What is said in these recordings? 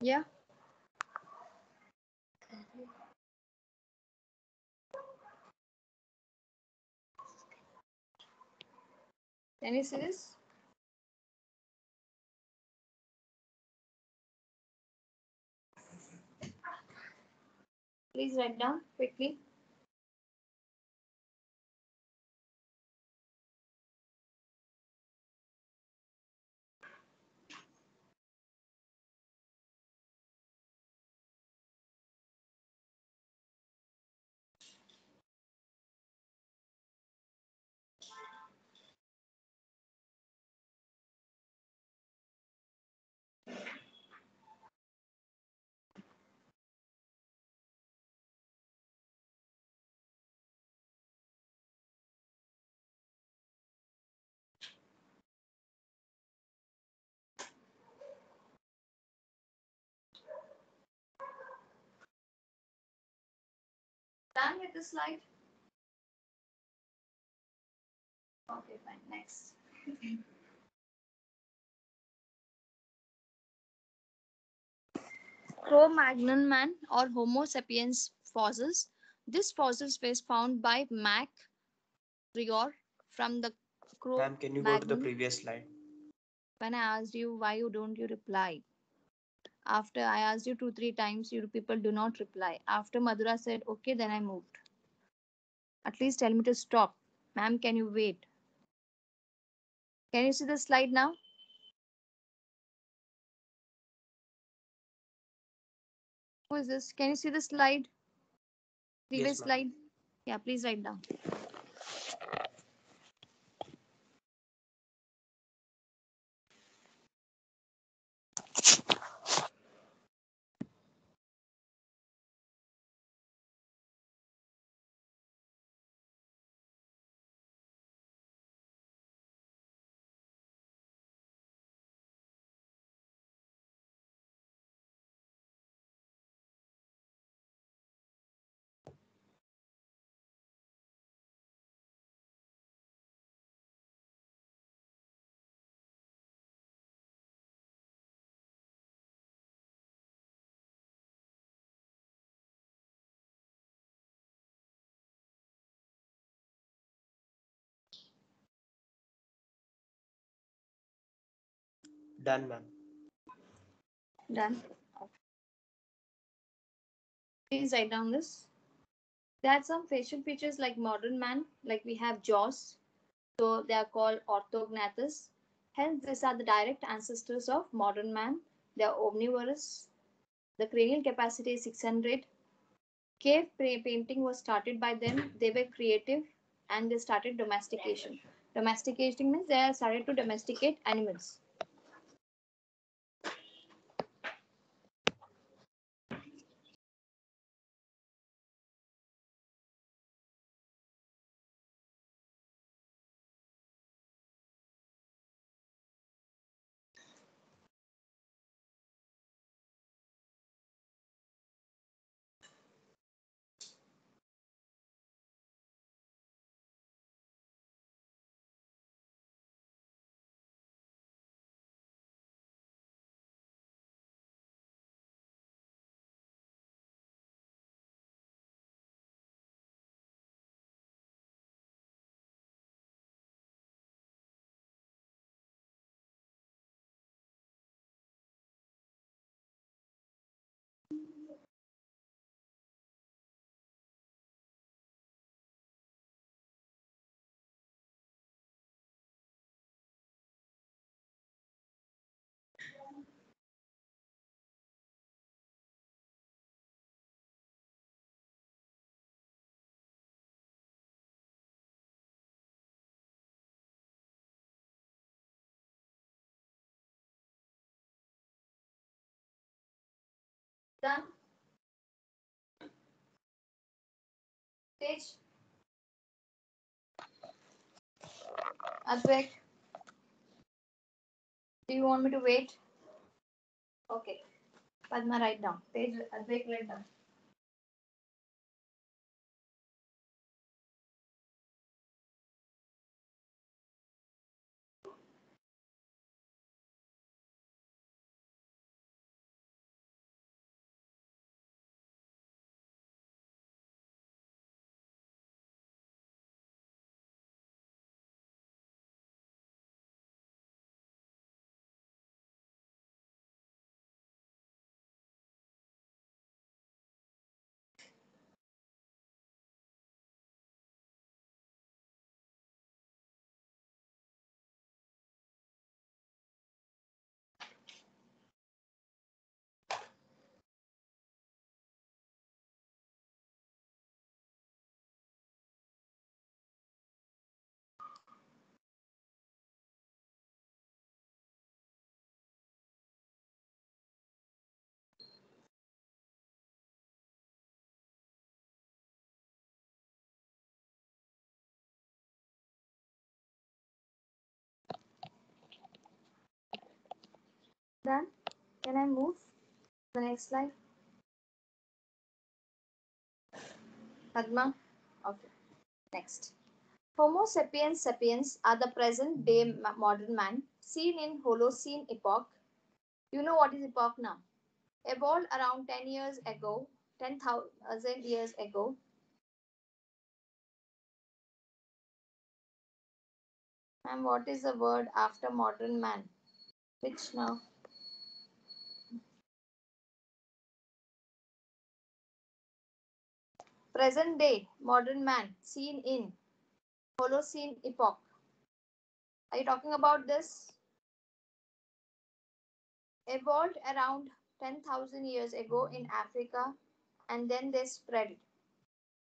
Yeah. Can you see this? Please write down quickly. Done with the slide? Okay, fine. Next. Cro-Magnon man or Homo sapiens fossils. This fossils was found by Mac Rigor from the Ma'am, can you go to the Cro-Magnon. previous slide? When I asked you why you don't you reply, after I asked you 2 3 times, you people do not reply. After Madhura said okay, then I moved. At least tell me to stop. Ma'am, can you wait? Can you see the slide now? Who is this? Can you see the slide? Yes, Previous ma'am. slide? Yeah, please write down. Done, ma'am. Done. Please write down this. They had some facial features like modern man, like we have jaws, so they are called orthognathus. Hence, these are the direct ancestors of modern man. They are omnivorous. The cranial capacity is 600. Cave painting was started by them. They were creative and they started domestication. Domestication means they started to domesticate animals. Done. Stage. Advik, do you want me to wait? Okay. Padma, write down. Page Advik, write down. Done. Can I move the next slide? Padma? Okay. Next. Homo sapiens sapiens are the present day modern man seen in Holocene epoch. You know what is epoch now? Evolved around 10 years ago, 10,000 years ago. And what is the word after modern man? Which now? Present day modern man seen in Holocene epoch. Are you talking about this? Evolved around 10,000 years ago in Africa and then they spread.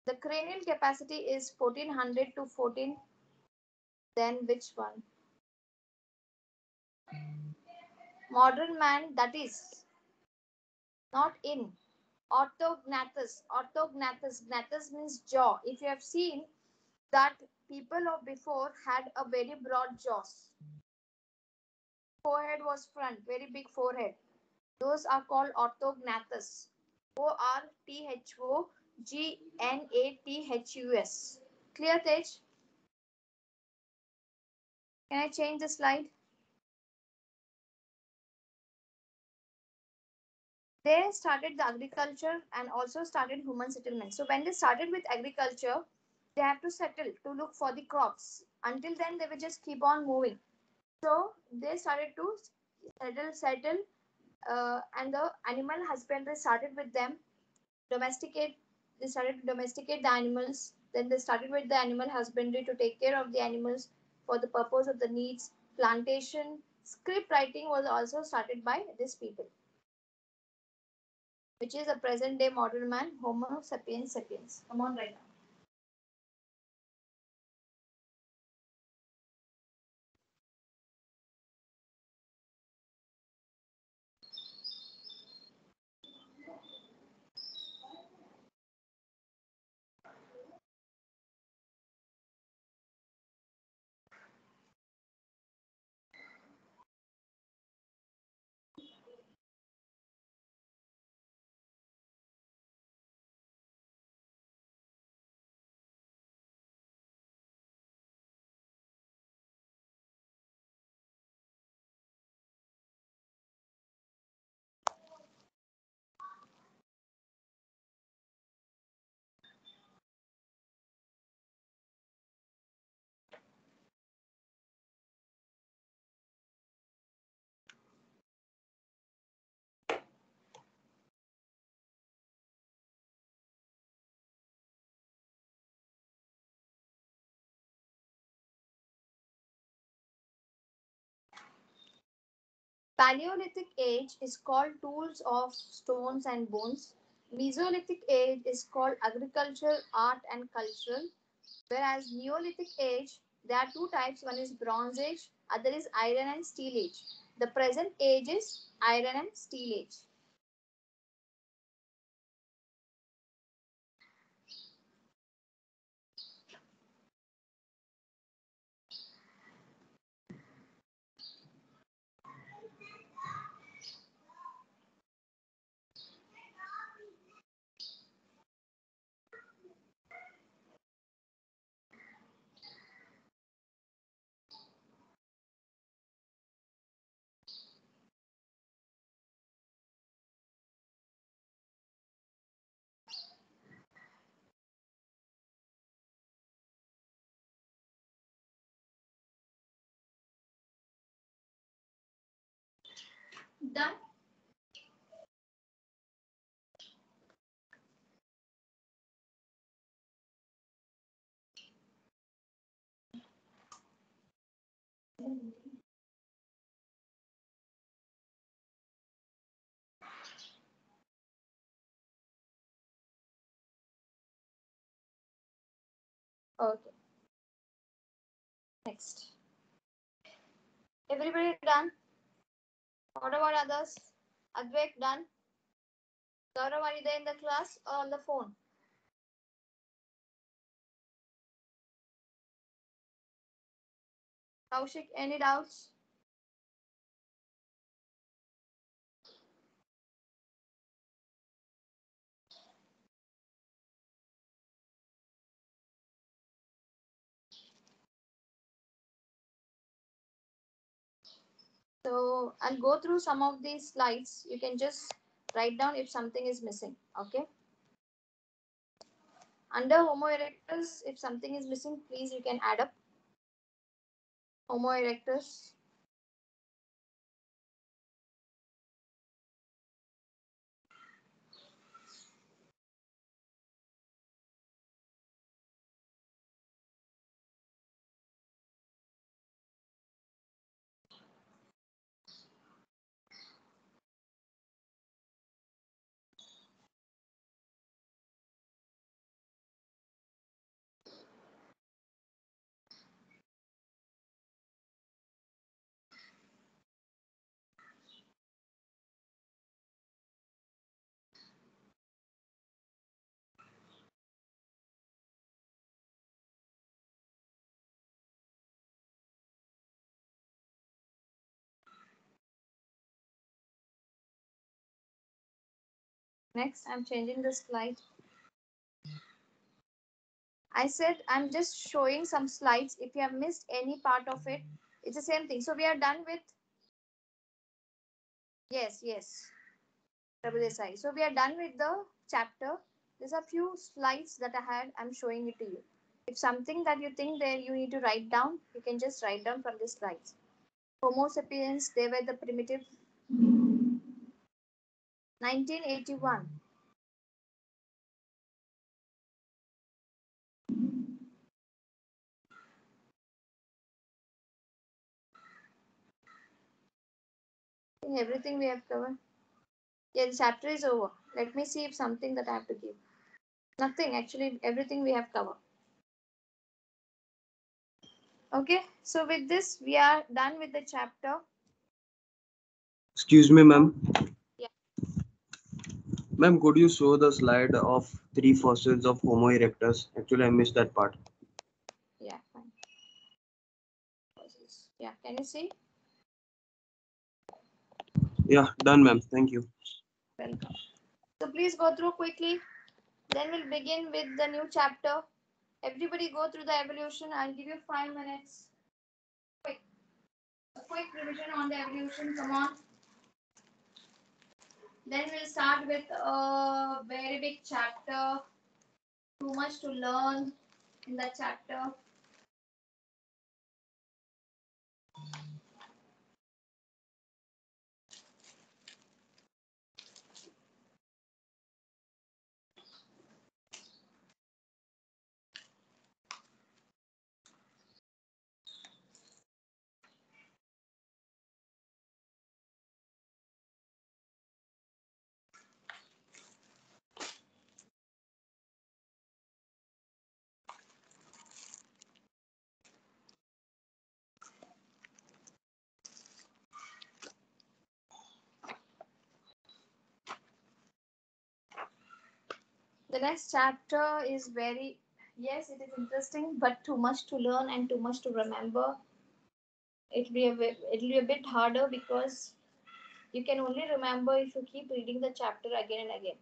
The cranial capacity is 1400 to 14. Then which one? Modern man, that is not in. Orthognathus. Orthognathus. Gnathus means jaw. If you have seen that people of before had a very broad jaws. Forehead was front, very big forehead. Those are called orthognathus. Orthognathus. Clear, Tej? Can I change the slide? They started the agriculture and also started human settlement. So when they started with agriculture, they have to settle to look for the crops. Until then, they will just keep on moving. So they started to settle, and the animal husbandry started with them. They started to domesticate the animals. Then they started with the animal husbandry to take care of the animals for the purpose of the needs. Plantation, script writing was also started by these people, which is a present day modern man, Homo sapiens sapiens. Come on, right now. Paleolithic age is called tools of stones and bones. Mesolithic age is called agriculture, art, and cultural. Whereas Neolithic age, there are two types. One is Bronze Age, other is Iron and Steel Age. The present age is Iron and Steel Age. Done. Okay. Next. Everybody done? What about others? Advek done? Gaurav, are you there in the class or on the phone? Kaushik, any doubts? So I'll go through some of these slides. You can just write down if something is missing. Okay. Under Homo erectus, if something is missing, please you can add up Homo erectus. Next, I'm changing the slide. I said I'm just showing some slides. If you have missed any part of it, it's the same thing. So we are done with, yes, Prabhu Desai. So we are done with the chapter. There's a few slides that I had. I'm showing it to you. If something that you think that you need to write down, you can just write down from the slides. Homo sapiens, they were the primitive. 1981. I think everything we have covered. Yeah, the chapter is over. Let me see if something that I have to give. Nothing, actually, everything we have covered. Okay, so with this, we are done with the chapter. Excuse me, ma'am. Yeah. Ma'am, could you show the slide of 3 fossils of Homo erectus? Actually, I missed that part. Yeah, fine. Yeah, can you see? Yeah, done, ma'am. Thank you. Welcome. So please go through quickly. Then we'll begin with the new chapter. Everybody go through the evolution. I'll give you 5 minutes. Quick. A quick revision on the evolution. Come on. Then we'll start with a very big chapter. Too much to learn in that chapter. The next chapter is very, yes, it is interesting, but too much to learn and too much to remember. It'll be a bit harder because you can only remember if you keep reading the chapter again and again.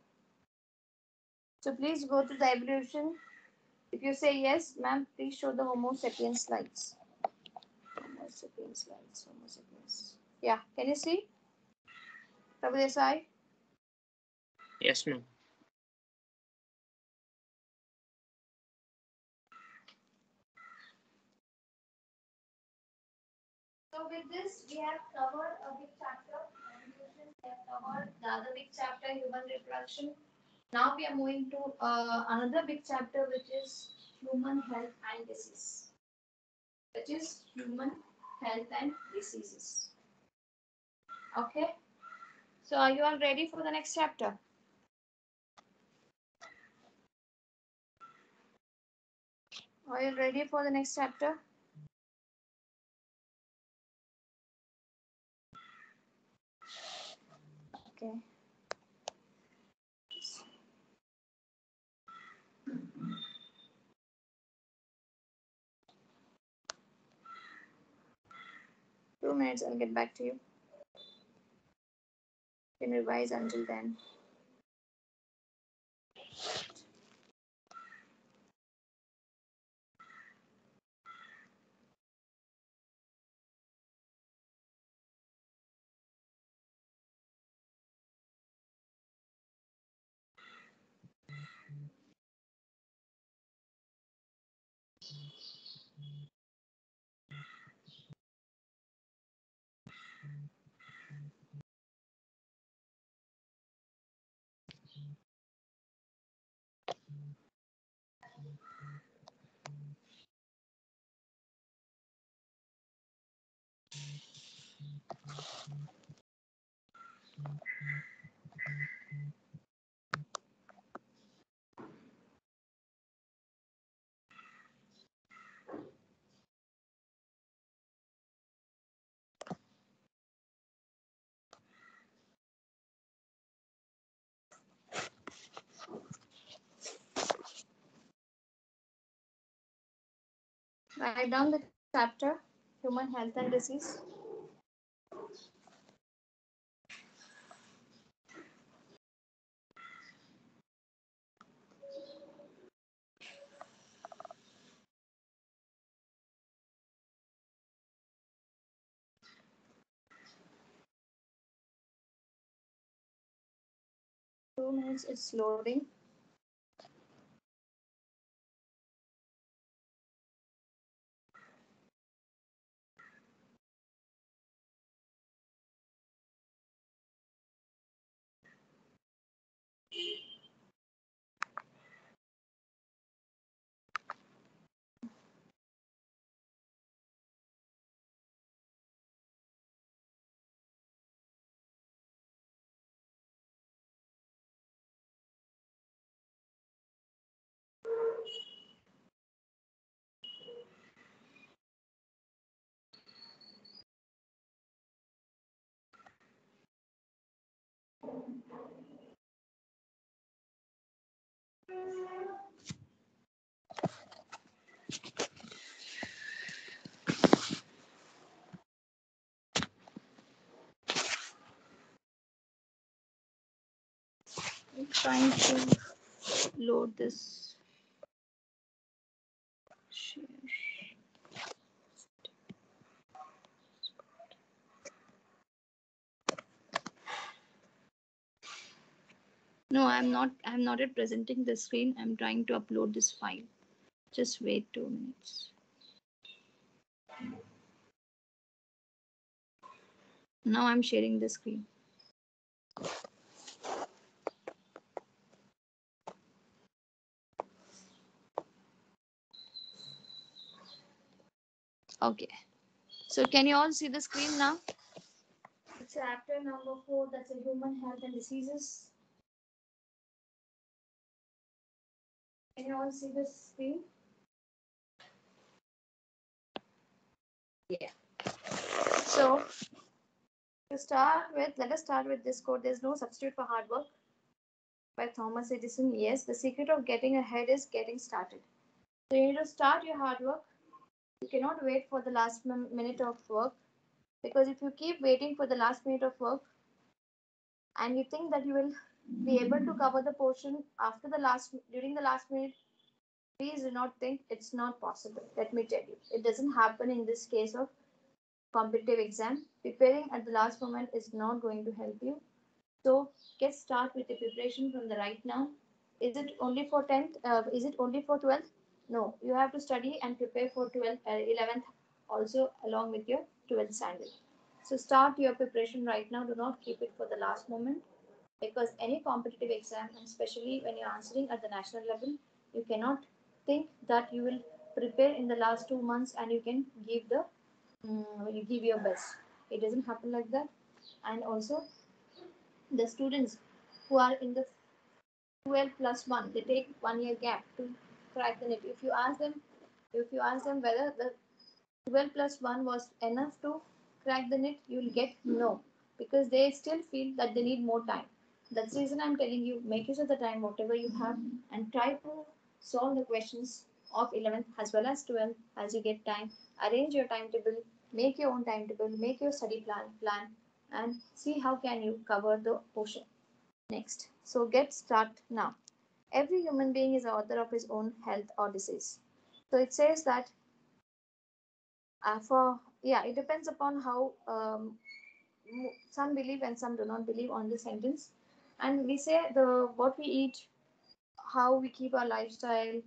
So please go to the evolution. If you say yes, ma'am, please show the Homo sapiens slides. Homo sapiens slides. Homo sapiens. Yeah, can you see? Prabhu Desai? Yes, ma'am. So with this, we have covered a big chapter. Evolution. We have covered the other big chapter, human reproduction. Now we are moving to another big chapter, which is human health and disease. Which is human health and diseases. Okay. So are you all ready for the next chapter? Are you ready for the next chapter? Okay. 2 minutes, I'll get back to you. You can revise until then. Write down the chapter Human Health and Disease. Two minutes, it's loading. I'm trying to load this. Share. No, I'm not yet presenting the screen. I'm trying to upload this file. Just wait 2 minutes. Now I'm sharing the screen. Okay. So can you all see the screen now? Chapter number 4, that's a human health and diseases. Can you all see the screen? Yeah. So to start with, let us start with this quote. There's no substitute for hard work by Thomas Edison. Yes, the secret of getting ahead is getting started. So you need to start your hard work. You cannot wait for the last minute of work, because if you keep waiting for the last minute of work and you think that you will be able to cover the portion after the last during the last minute, please do not think, it's not possible. Let me tell you, it doesn't happen in this case of competitive exam. Preparing at the last moment is not going to help you. So get start with the preparation from the right now. Is it only for 10th? Is it only for 12th? No, you have to study and prepare for 12th, 11th also along with your 12th standard. So start your preparation right now. Do not keep it for the last moment, because any competitive exam, and especially when you're answering at the national level, you cannot think that you will prepare in the last 2 months and you can give the you give your best. It doesn't happen like that. And also the students who are in the 12 plus 1, they take 1 year gap to crack the NET. If you ask them whether the 12 plus 1 was enough to crack the NET, you will get no, because they still feel that they need more time. That's the reason I'm telling you, make use of the time whatever you have and try to solve the questions of 11th as well as 12th as you get time. Arrange your timetable, make your own timetable, make your study plan, and see how can you cover the portion. Next, so get start now. Every human being is author of his own health or disease. So it says that for yeah, it depends upon how some believe and some do not believe on this sentence. And we say the what we eat, how we keep our lifestyle,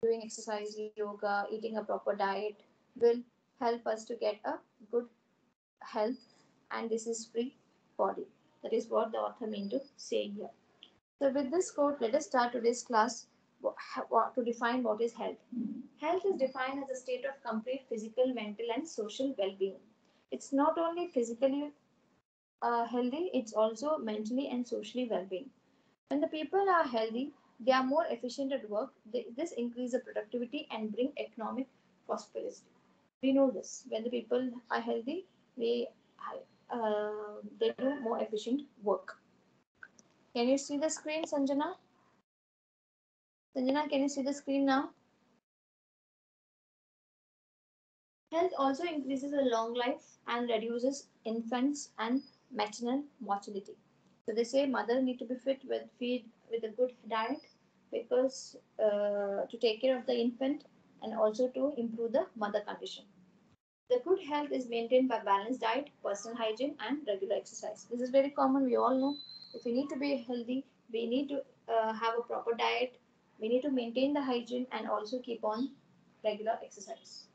doing exercise, yoga, eating a proper diet will help us to get a good health and disease free body. That is what the author mean to say here. So with this quote, let us start today's class to define what is health. Health is defined as a state of complete physical, mental, and social well-being. It's not only physically healthy, it's also mentally and socially well-being. When the people are healthy, they are more efficient at work. This increases the productivity and bring economic prosperity. We know this. When the people are healthy, they do more efficient work. Can you see the screen, Sanjana? Sanjana, can you see the screen now? Health also increases a long life and reduces infants and maternal mortality. So they say mother need to be fit with feed with a good diet because to take care of the infant and also to improve the mother condition. The good health is maintained by balanced diet, personal hygiene, and regular exercise. This is very common. We all know if we need to be healthy, we need to have a proper diet. We need to maintain the hygiene and also keep on regular exercise.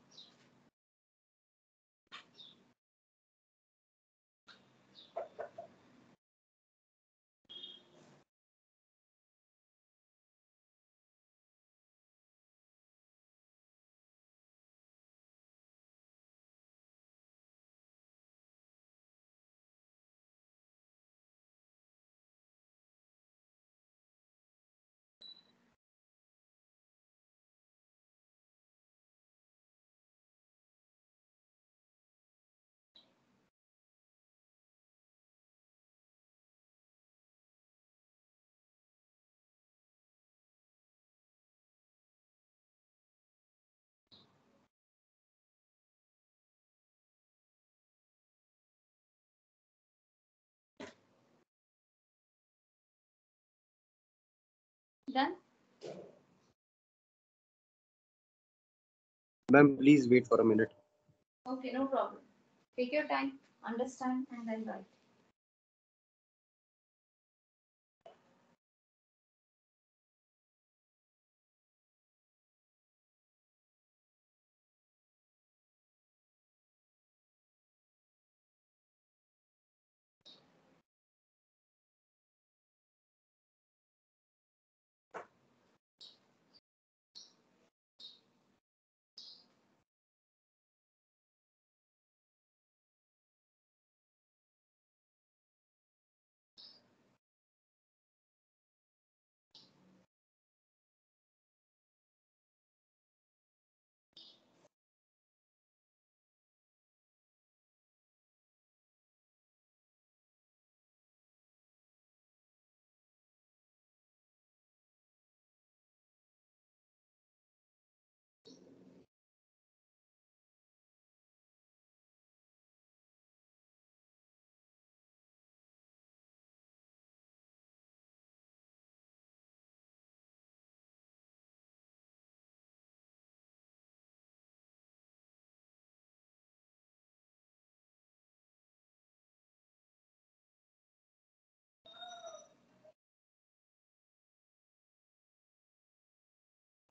Done? Ma'am, please wait for a minute. Okay, no problem. Take your time, understand, and then write.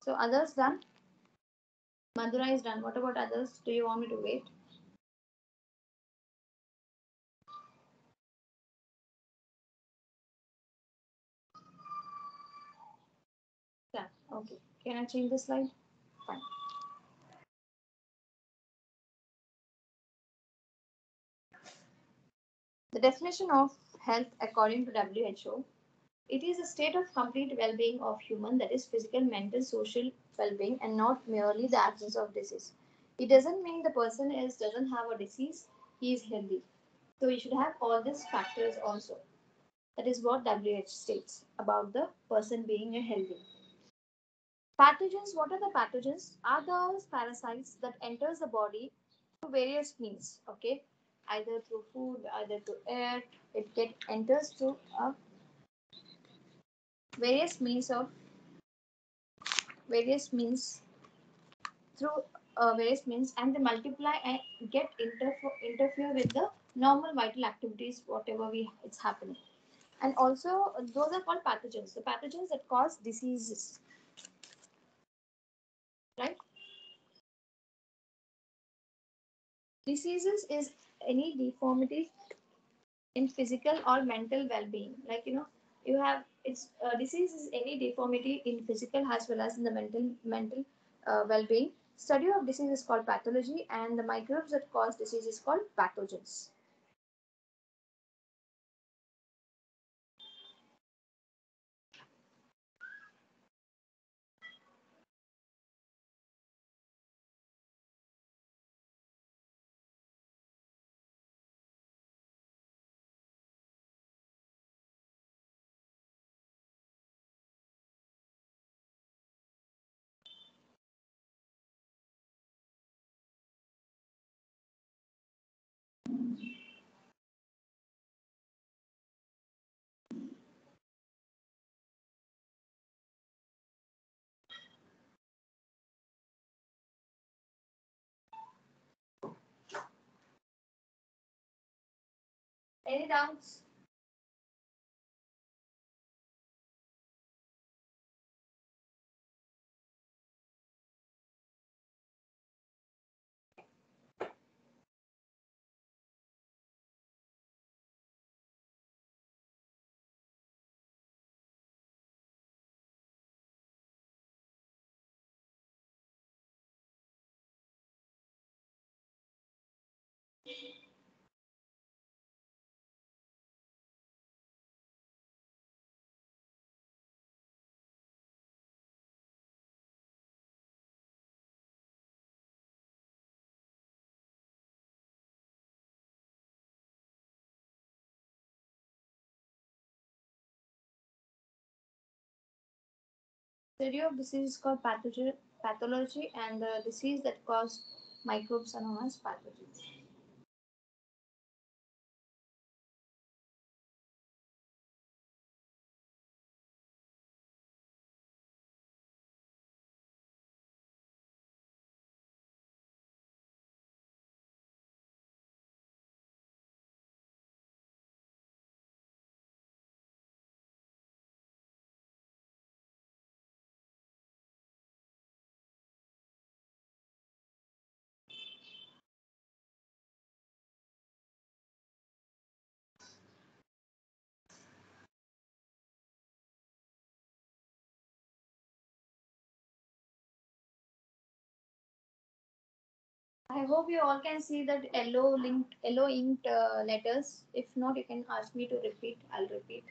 So others done? Madhura is done. What about others? Do you want me to wait? Yeah. Okay. Can I change the slide? Fine. The definition of health according to WHO, it is a state of complete well-being of human, that is physical, mental, social well-being, and not merely the absence of disease. It doesn't mean the person doesn't have a disease, he is healthy. So you should have all these factors also. That is what WHO states about the person being a healthy. Pathogens, what are the pathogens? Are those parasites that enters the body through various means, okay? Either through food, either through air, it enters through various means of various means through various means, and they multiply and interfere with the normal vital activities, whatever it's happening. And also those are called pathogens, the pathogens that cause diseases, right? Diseases is any deformity in physical or mental well-being, like You have it's disease is any deformity in physical as well as in the mental well-being. Study of disease is called pathology, and the microbes that cause disease is called pathogens. Any doubts? Study of disease is called pathology, and the disease that cause microbes are known as pathogens. I hope you all can see that yellow inked letters. If not, you can ask me to repeat. I'll repeat.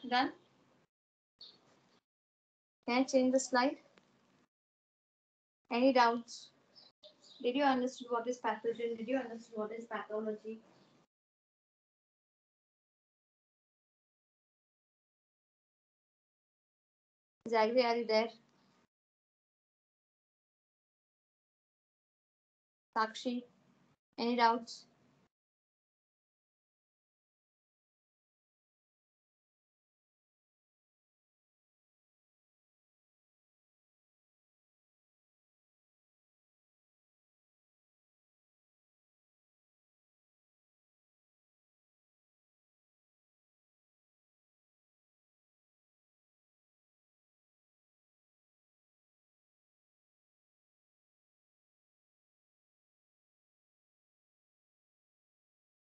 Done? Can I change the slide? Any doubts? Did you understand what is pathogen? Did you understand what is pathology? Zagri, are you there? Sakshi, any doubts?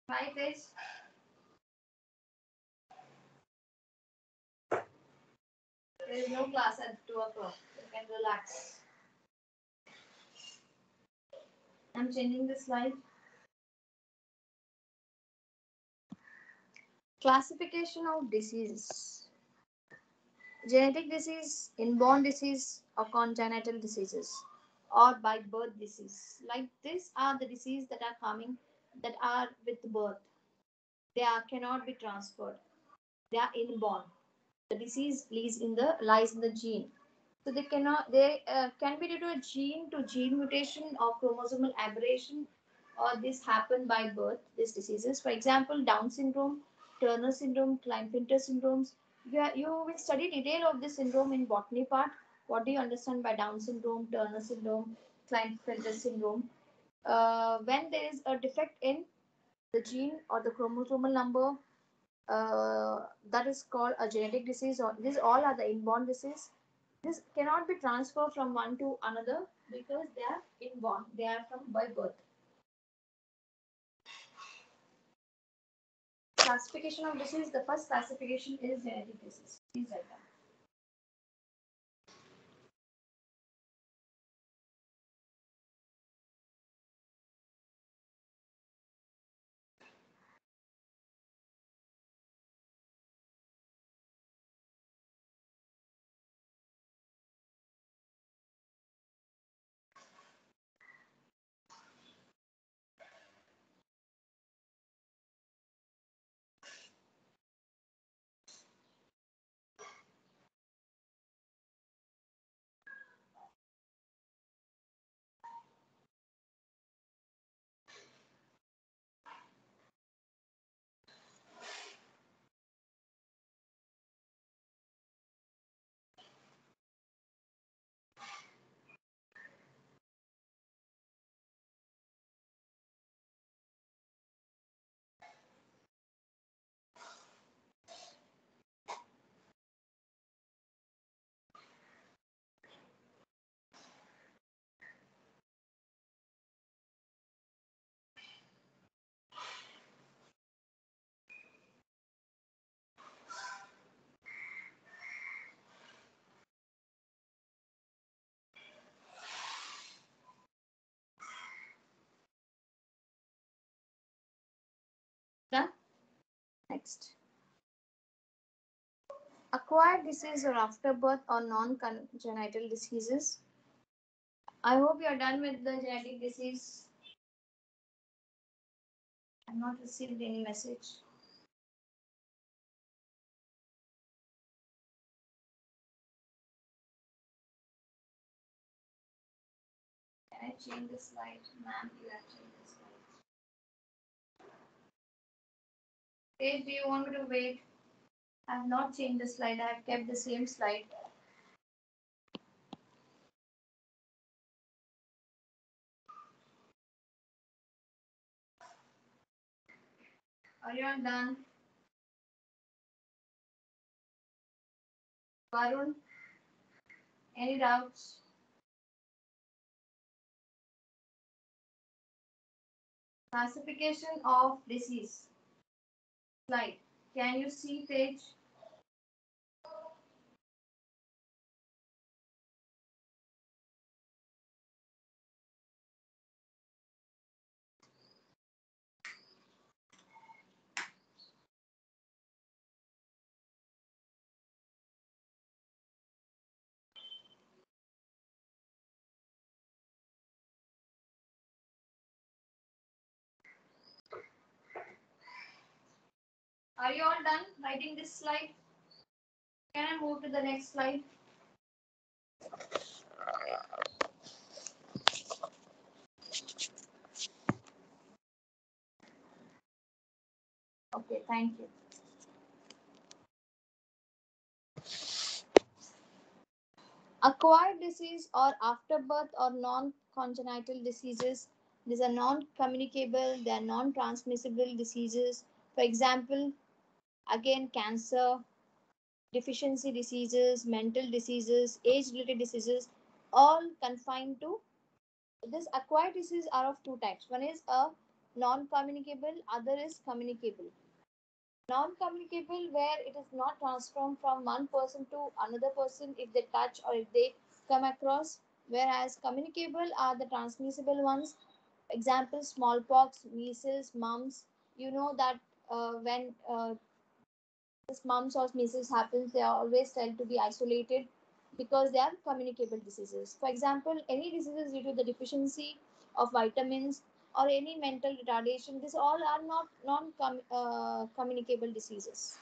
Five days. There is no class at 2 o'clock. can relax. I'm changing the slide. Classification of diseases. Genetic disease, inborn disease, or congenital diseases, or by birth disease. Like these are the diseases that are coming, that are with birth. They cannot be transferred. They are inborn. The disease lies in the gene. So they can be due to a gene to gene mutation or chromosomal aberration, or this happen by birth. These diseases, for example, Down syndrome, Turner syndrome, Klinefelter syndromes. You will study detail of this syndrome in botany part. What do you understand by Down syndrome, Turner syndrome, Klinefelter syndrome? When there is a defect in the gene or the chromosomal number, that is called a genetic disease, or these all are the inborn disease. This cannot be transferred from one to another because they are inborn, they are from by birth. Classification of disease, the first classification is genetic disease. Please write down. Done. Next. Acquired disease or afterbirth or non-congenital diseases. I hope you are done with the genetic disease. I have not received any message. Can I change the slide? Ma'am, you have changed the slide. Okay, do you want me to wait? I have not changed the slide. I have kept the same slide. Are you all done? Varun, any doubts? Classification of disease. Slide. Can you see page? Are you all done writing this slide? Can I move to the next slide? Okay, thank you. Acquired disease or afterbirth or non-congenital diseases. These are non-communicable, they are non-transmissible diseases. For example, again, cancer, deficiency diseases, mental diseases, age-related diseases, all confined to this. Acquired disease are of two types. One is a non-communicable, other is communicable. Non-communicable, where it is not transformed from one person to another person if they touch or if they come across, whereas communicable are the transmissible ones. Example, smallpox, measles, mumps. You know that when this mumps or measles happens, they are always told to be isolated because they are communicable diseases. For example, any diseases due to the deficiency of vitamins or any mental retardation, these all are not non-communicable diseases.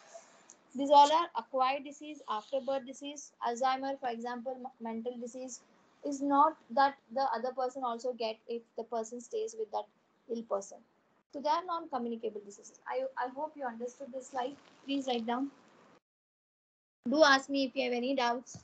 These all are acquired disease, after birth disease. Alzheimer, for example, mental disease is not that the other person also get if the person stays with that ill person. So they are non-communicable diseases. I hope you understood this slide. Please write down. Do ask me if you have any doubts.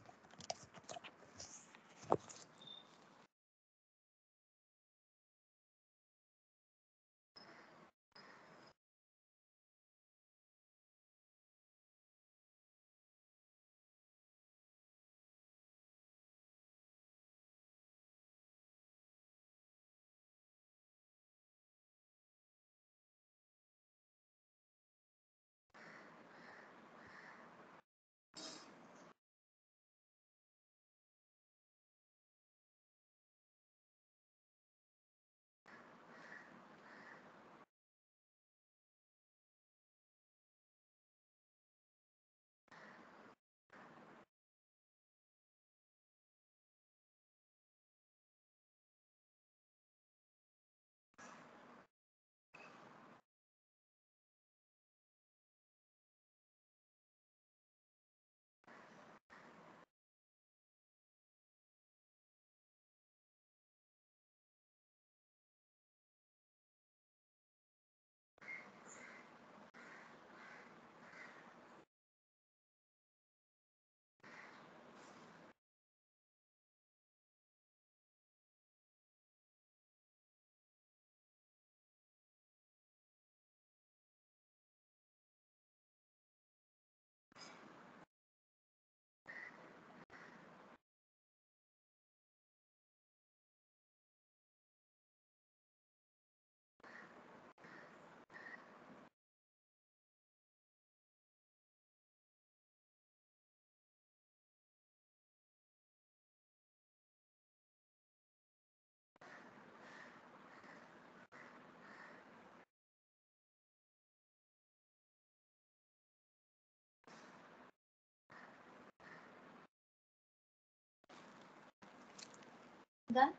Done.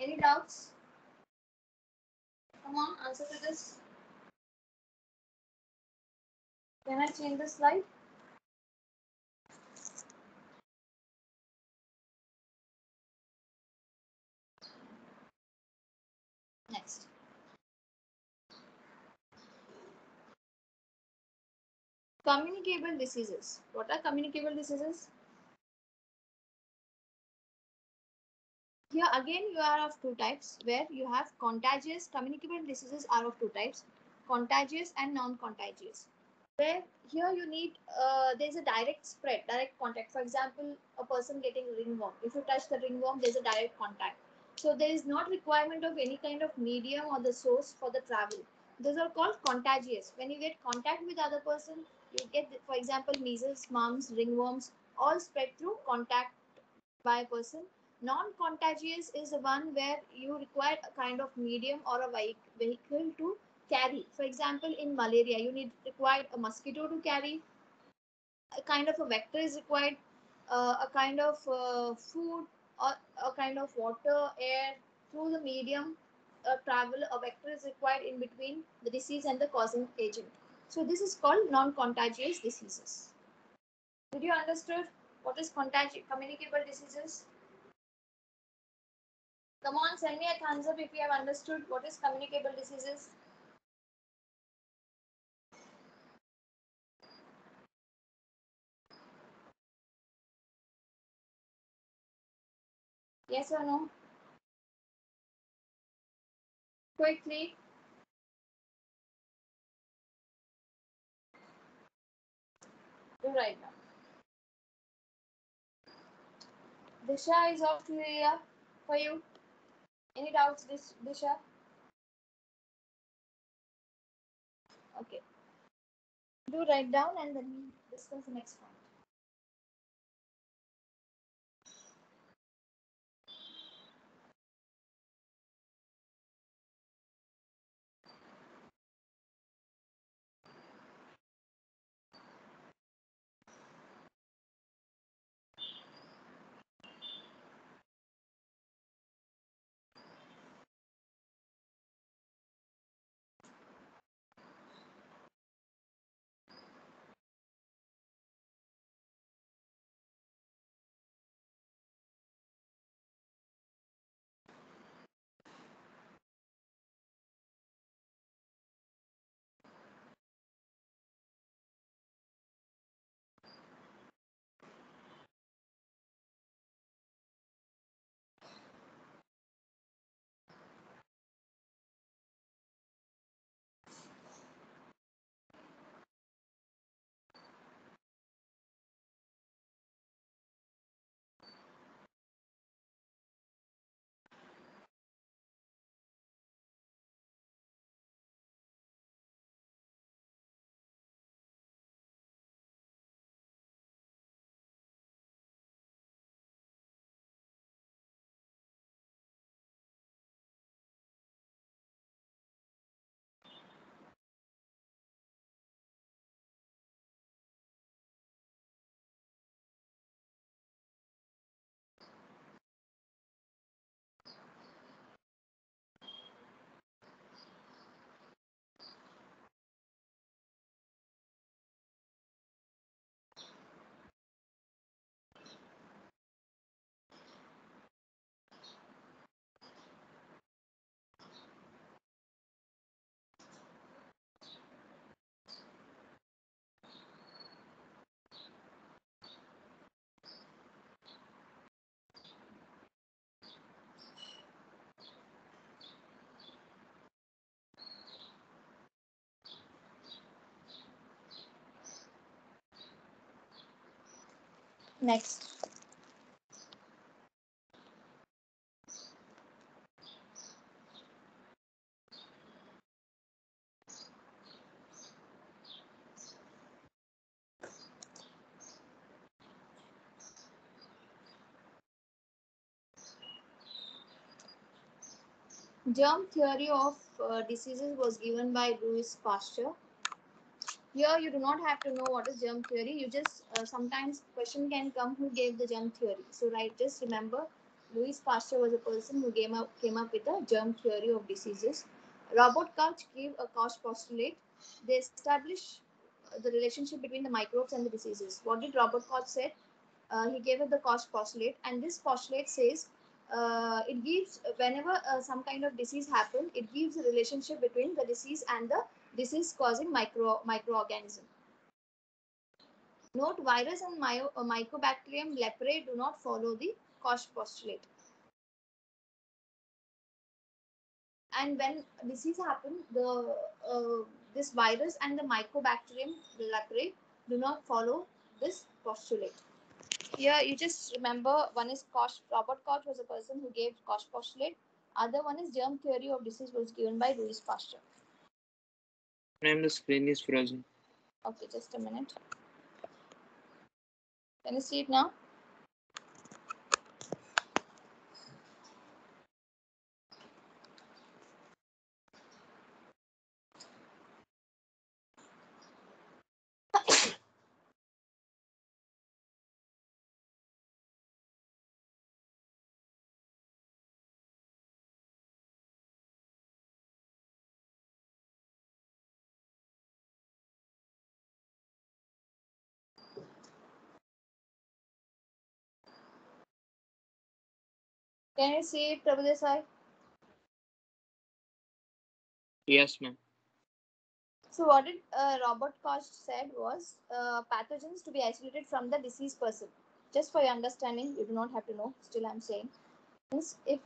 Any doubts? Come on, answer to this. Can I change the slide? Next. Communicable diseases. What are communicable diseases? Here again you are of two types, where you have contagious. Communicable diseases are of two types, contagious and non-contagious. Where here you need there's a direct spread, direct contact. For example, a person getting ringworm, if you touch the ringworm, there's a direct contact. So there is not requirement of any kind of medium or the source for the travel. Those are called contagious. When you get contact with other person, you get, for example, measles, mumps, ringworms, all spread through contact by a person. Non-contagious is the one where you require a kind of medium or a vehicle to carry. For example, in malaria, you need required a mosquito to carry. A kind of a vector is required, a kind of food or a kind of water, air through the medium. Travel, a vector is required in between the disease and the causing agent. So this is called non-contagious diseases. Did you understood what is communicable diseases? Come on, send me a thumbs up if you have understood what is communicable diseases. Yes or no? Quickly. Do right now. Disha is all clear for you. Any doubts, Disha? Okay. Do write down and then we discuss the next point. Next. Germ theory of diseases was given by Louis Pasteur. Here you do not have to know what is germ theory. You just sometimes question can come who gave the germ theory. So right, just remember Louis Pasteur was a person who came up with a germ theory of diseases. Robert Koch gave a Koch postulate. They established the relationship between the microbes and the diseases. What did Robert Koch said? He gave it the Koch postulate, and this postulate says it gives whenever some kind of disease happen, it gives a relationship between the disease and the disease causing microorganism. Note: virus and Mycobacterium leprae do not follow the Koch postulate. And when disease happen, the this virus and the Mycobacterium leprae do not follow this postulate. Here you just remember one is Koch. Robert Koch was a person who gave Koch postulate. Other one is germ theory of disease was given by Louis Pasteur. Ma'am, the screen is frozen. Okay, just a minute. Can you see it now? Can you see it, Prabhu Desai? Yes, ma'am. So what did Robert Koch said was pathogens to be isolated from the diseased person. Just for your understanding, you do not have to know. Still, I'm saying Means if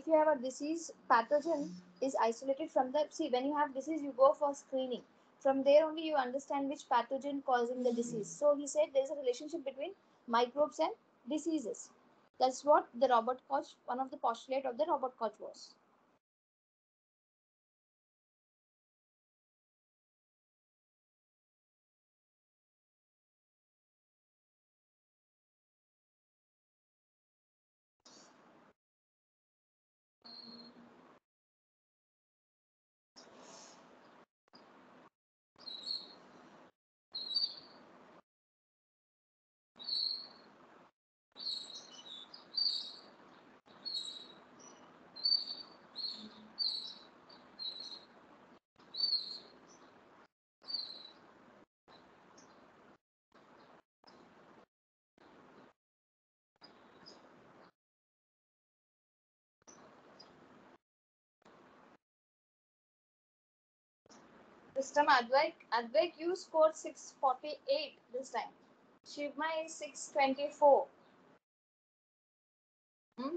you have a disease pathogen is isolated from the, see, when you have disease you go for screening, from there only you understand which pathogen causing the disease. So he said there is a relationship between microbes and diseases. That's what the Robert Koch, one of the postulate of the Robert Koch was. This time Advaik you scored 648 this time. Shivma is 624. Hmm?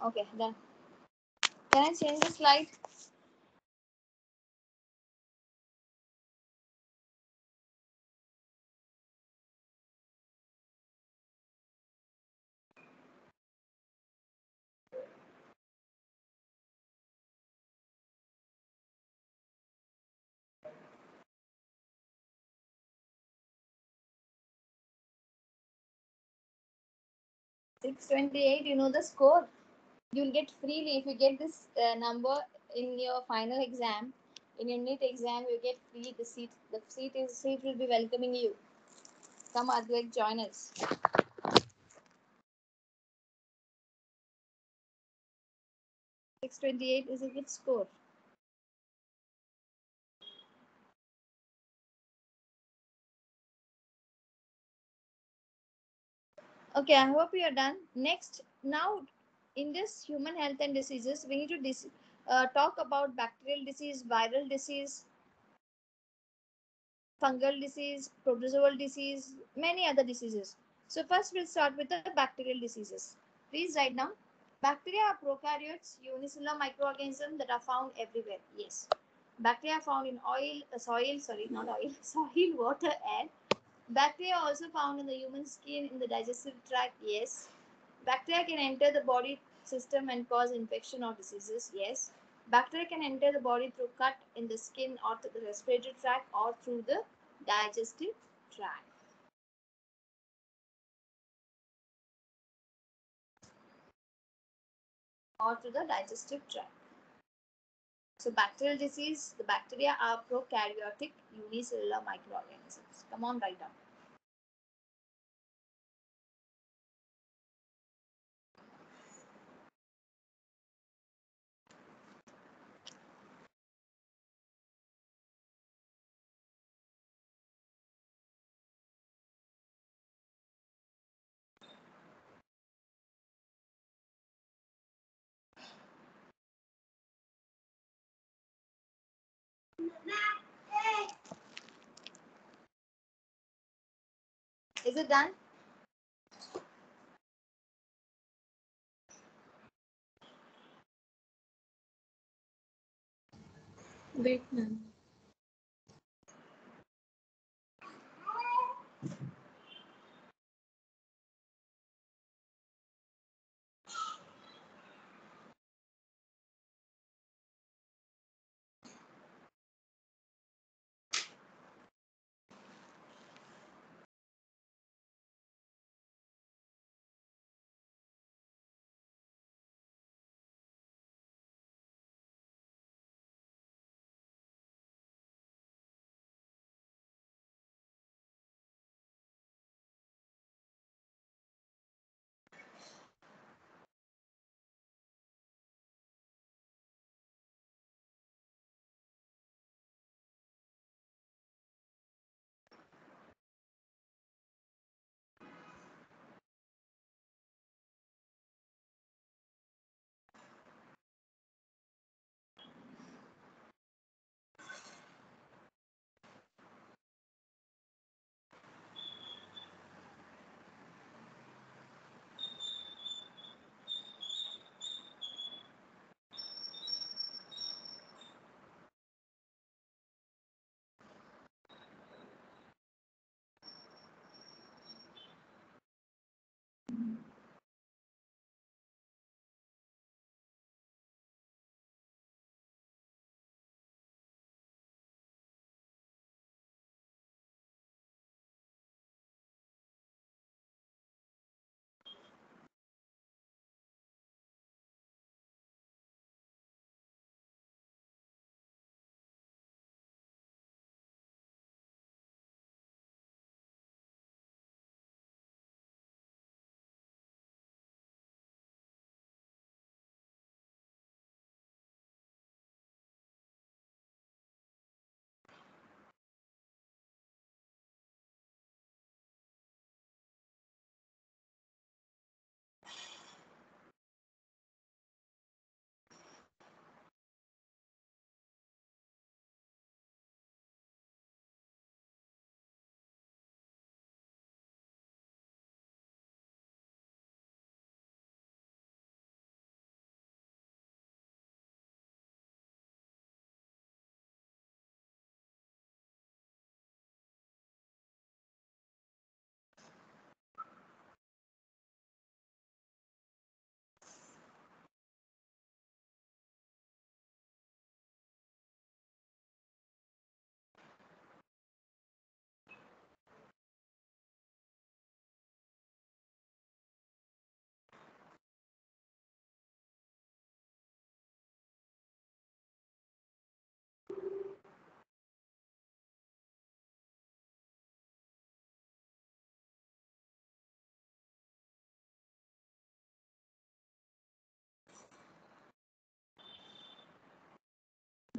Okay, done. Can I change the slide? 628, you know the score. You'll get freely if you get this number in your final exam. In your NEET exam, you get free the seat. The seat will be welcoming you. Come, Advaik, join us. 628 is a good score. Okay, I hope you are done. Next, now in this human health and diseases, we need to talk about bacterial disease, viral disease, fungal disease, protozoal disease, many other diseases. So first we'll start with the bacterial diseases. Please write down. Bacteria are prokaryotes, unicellular microorganisms that are found everywhere. Yes. Bacteria are found in soil, water, air. Bacteria are also found in the human skin, in the digestive tract. Yes. Bacteria can enter the body system and cause infection or diseases. Yes. Bacteria can enter the body through cut in the skin or through the respiratory tract or through the digestive tract. Or through the digestive tract. So bacterial disease, the bacteria are prokaryotic unicellular microorganisms. Come on, write down. Is it done? Wait, ma'am.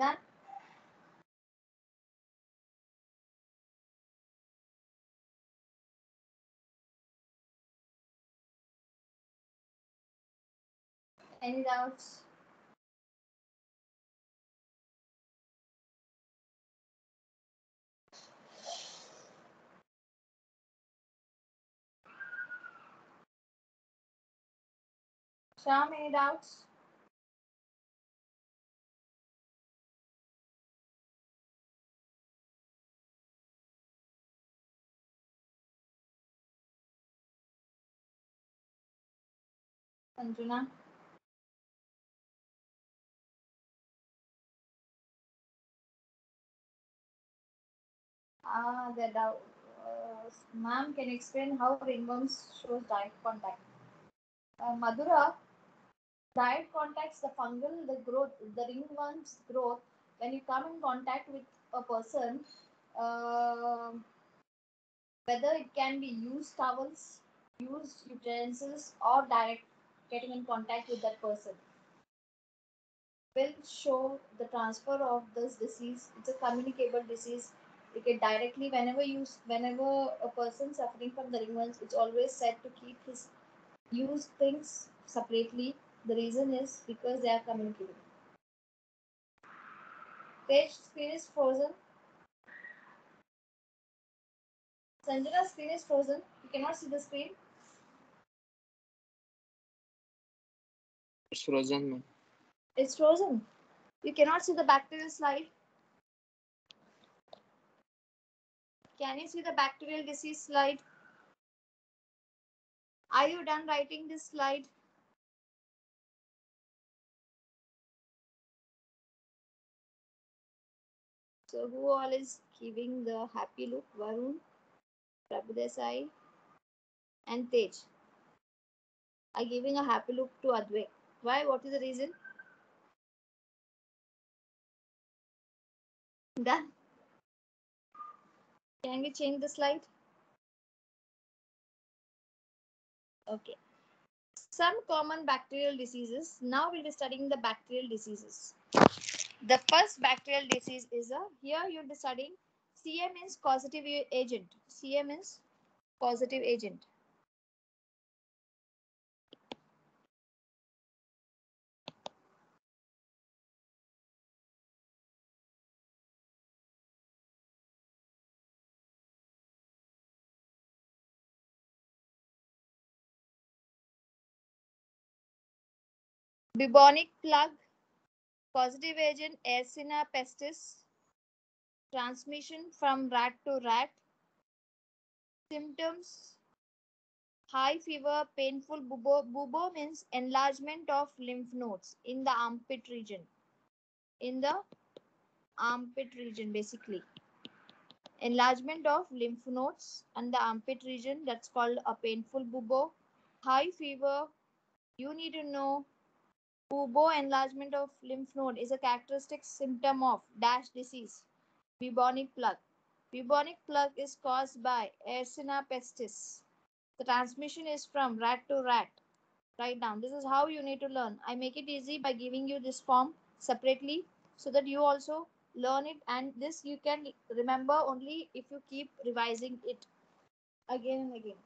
Done? Any doubts? Sham, any doubts? Sanjuna? The doubt. Ma'am, can you explain how ringworms shows direct contact? Madhura, direct contacts the fungal, the growth, the ringworms growth when you come in contact with a person. Uh, Whether it can be used towels, used utensils, or direct getting in contact with that person will show the transfer of this disease. It's a communicable disease. You get directly whenever a person suffering from the ringworms, it's always said to keep his used things separately. The reason is because they are communicable. Page screen is frozen. Sanjana's screen is frozen. You cannot see the screen. It's frozen, ma'am. It's frozen. You cannot see the bacterial slide. Can you see the bacterial disease slide? Are you done writing this slide? So who all is giving the happy look? Varun, Prabhudesai, and Tej are giving a happy look to Advait. Why? What is the reason? Done. Can we change the slide? Okay. Some common bacterial diseases. Now we'll be studying the bacterial diseases. The first bacterial disease is here you'll be studying CA means causative agent. CA means causative agent. Bubonic plague, causative agent Yersinia pestis, transmission from rat to rat, symptoms high fever, painful bubo. Bubo means enlargement of lymph nodes in the armpit region. In the armpit region, basically. Enlargement of lymph nodes and the armpit region, that's called a painful bubo. High fever, you need to know bubo enlargement of lymph node is a characteristic symptom of dash disease, bubonic plague. Bubonic plague is caused by Yersinia pestis. The transmission is from rat to rat. Write down. This is how you need to learn. I make it easy by giving you this form separately so that you also learn it, and this you can remember only if you keep revising it again and again.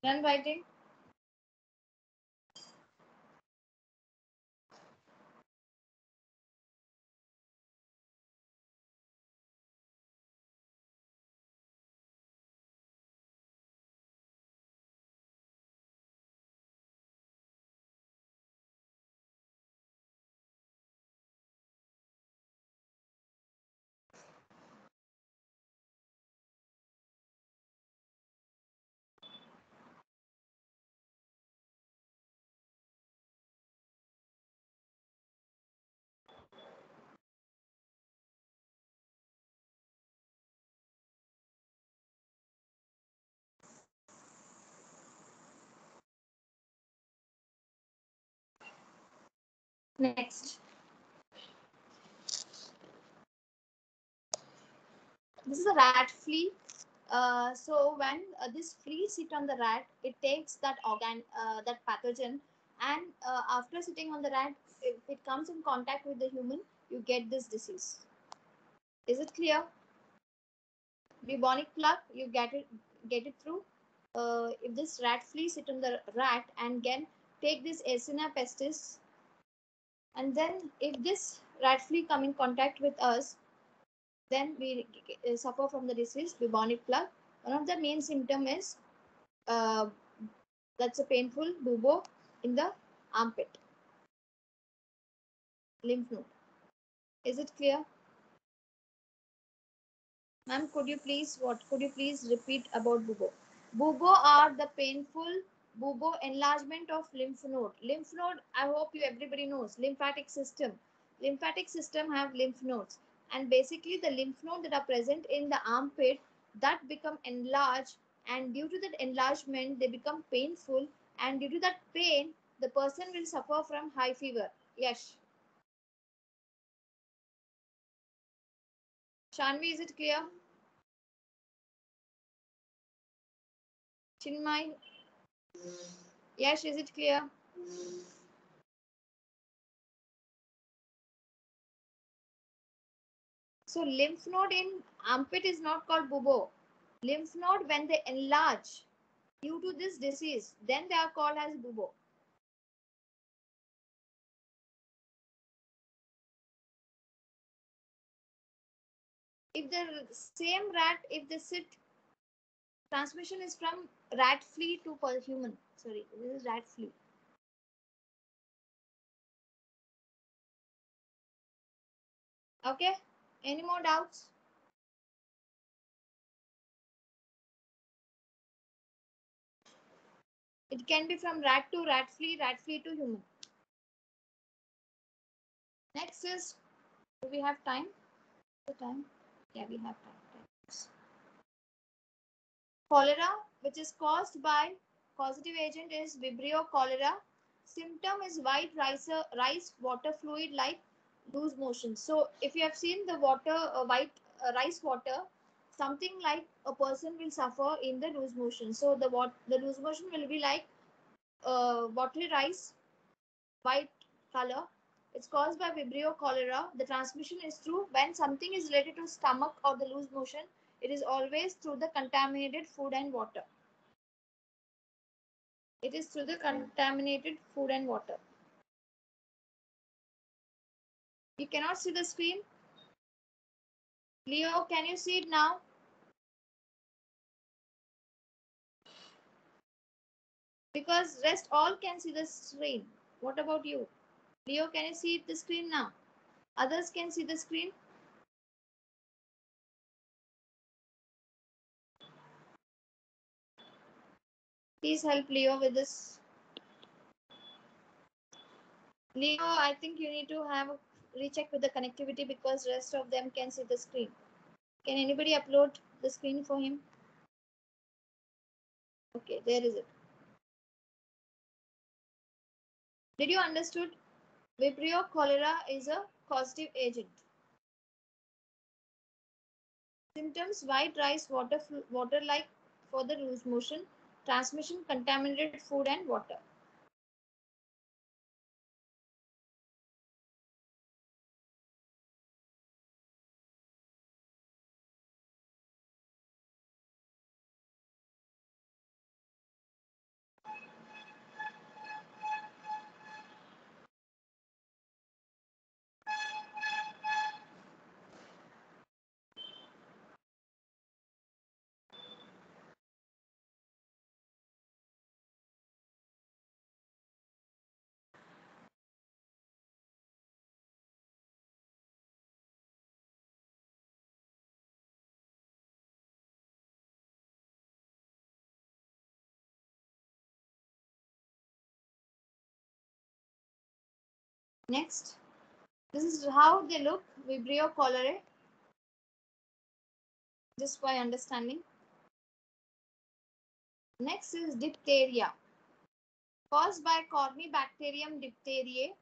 Done writing? Next. This is a rat flea. So when this flea sit on the rat, it takes that pathogen, and after sitting on the rat, if it comes in contact with the human, you get this disease. Is it clear? Bubonic plague, you get it through. If this rat flea sit on the rat and again take this Yersinia pestis, and then if this rat flea come in contact with us, then we suffer from the disease bubonic plague. One of the main symptom is uh, that's a painful bubo in the armpit, lymph node. Is it clear? Ma'am, could you please repeat about bubo? Bubo are the painful bubo enlargement of lymph node. Lymph node, I hope you everybody knows, lymphatic system. Lymphatic system have lymph nodes. And basically the lymph node that are present in the armpit that become enlarged, and due to that enlargement they become painful, and due to that pain the person will suffer from high fever. Yes. Shanvi, is it clear? Chinmay, yes, is it clear? So lymph node in armpit is not called bubo. Lymph node, when they enlarge due to this disease, then they are called as bubo. If the same rat, if they sit, transmission is from rat flea to human. Sorry, this is rat flea. Okay, any more doubts? It can be from rat to rat flea to human. Next is, do we have time? The time? Yeah, we have time. Cholera, which is caused by causative agent, is Vibrio cholera. Symptom is white rice water fluid like loose motion. So if you have seen the water, white rice water, something like a person will suffer in the loose motion. So the loose motion will be like watery rice, white color. It's caused by Vibrio cholera. The transmission is through when something is related to stomach or the loose motion. It is always through the contaminated food and water. It is through the contaminated food and water. You cannot see the screen. Leo, can you see it now? Because rest all can see the screen. What about you? Leo, can you see the screen now? Others can see the screen. Please help Leo with this. Leo, I think you need to have a recheck with the connectivity because rest of them can see the screen. Can anybody upload the screen for him? Okay, there is it. Did you understood? Vibrio cholera is a causative agent. Symptoms: white rice water like for the loose motion, transmission contaminated food and water. Next, this is how they look, Vibrio cholerae, just by understanding. Next is diphtheria, caused by Corynebacterium diphtheriae.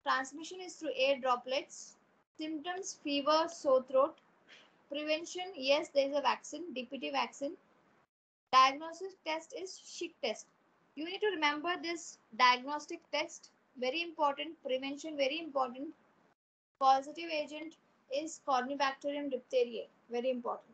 Transmission is through air droplets. Symptoms: fever, sore throat. Prevention: yes, there is a vaccine, DPT vaccine. Diagnosis test is Schick test. You need to remember this diagnostic test, very important. Prevention, very important. Causative agent is Corynebacterium diphtheriae, very important.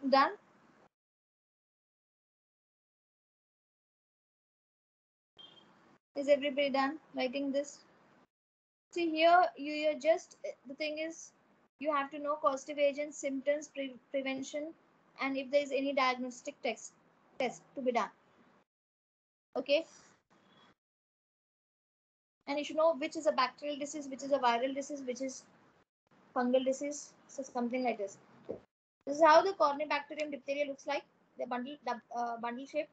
Done? Is everybody done writing this? See here, you just, the thing is, you have to know causative agents, symptoms, prevention, and if there is any diagnostic test to be done. Okay, and you should know which is a bacterial disease, which is a viral disease, which is fungal disease, so something like this. This is how the Corynebacterium diphtheria looks like, the bundle shape.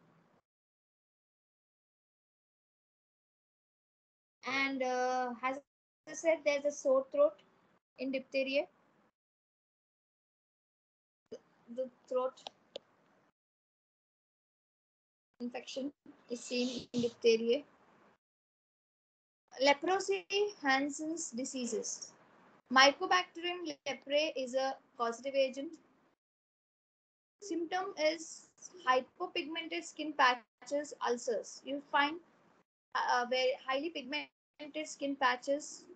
And as I said, there's a sore throat in diphtheria. The throat infection is seen in diphtheria. Leprosy, Hansen's diseases. Mycobacterium leprae is a causative agent. Symptom is hypopigmented skin patches, ulcers. You find very highly pigmented skin patches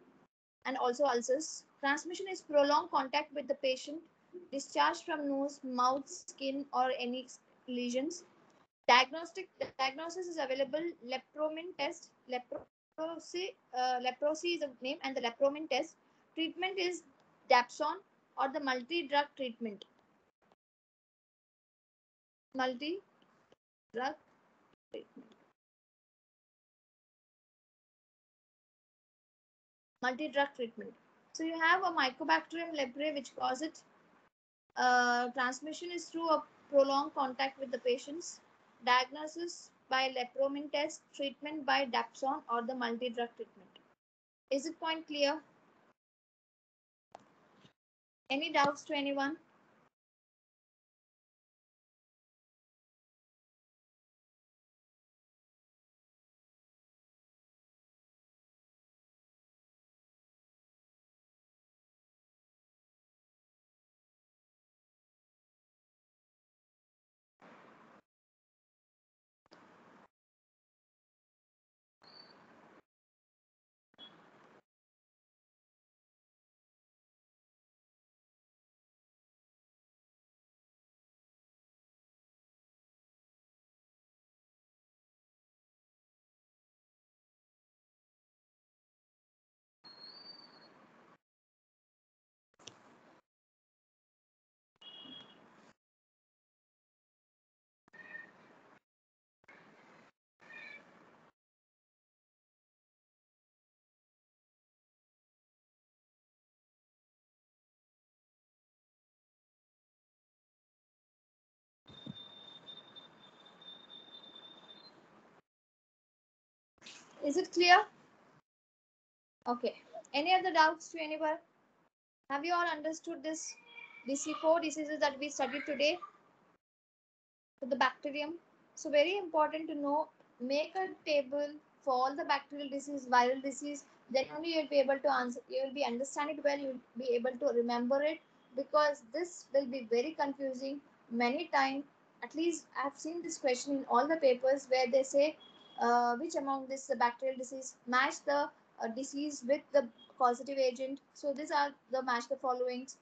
and also ulcers. Transmission is prolonged contact with the patient, discharge from nose, mouth, skin, or any lesions. Diagnosis is available. Lepromin test. Leprosy is a name, and the lepromin test. Treatment is Dapsone or the multi-drug treatment. Multi-drug treatment. Multi-drug treatment. So you have a Mycobacterium leprae which causes transmission is through a prolonged contact with the patients. Diagnosis by lepromin test, treatment by Dapsone or the multi-drug treatment. Is it point clear? Any doubts to anyone? Is it clear? Okay. Any other doubts to anyone? Have you all understood this? These 4 diseases that we studied today for the bacterium. So very important to know. Make a table for all the bacterial disease, viral disease. Then only you'll be able to answer. You will be understand it well. You'll be able to remember it, because this will be very confusing many times. At least I've seen this question in all the papers where they say which among this the bacterial disease, match the disease with the causative agent. So these are the match the followings,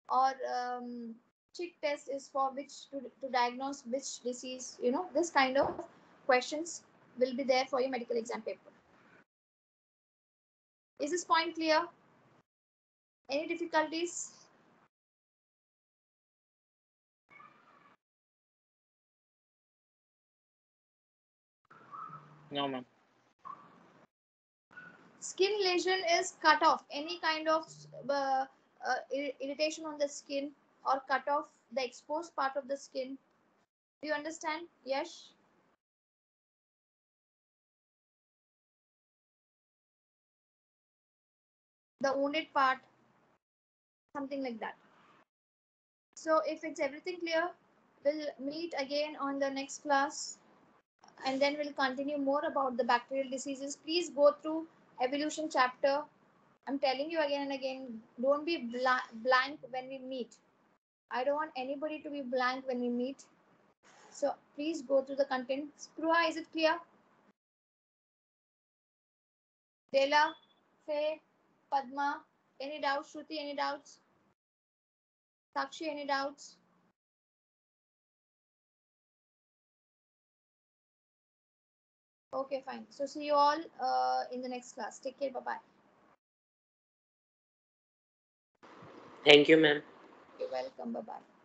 or chick test is for which to diagnose which disease. This kind of questions will be there for your medical exam paper. Is this point clear? Any difficulties? No, ma'am. Skin lesion is cut off any kind of irritation on the skin, or cut off the exposed part of the skin. Do you understand? Yes. The wounded part, something like that. So if it's everything clear, we'll meet again on the next class, and then we'll continue more about the bacterial diseases. Please go through evolution chapter. I'm telling you again and again, don't be blank when we meet. I don't want anybody to be blank when we meet. So please go through the content. Spruha, is it clear? Dela, Faye, Padma, any doubts? Shruti, any doubts? Sakshi, any doubts? Okay, fine. So see you all in the next class. Take care. Bye-bye. Thank you, ma'am. You're welcome. Bye-bye.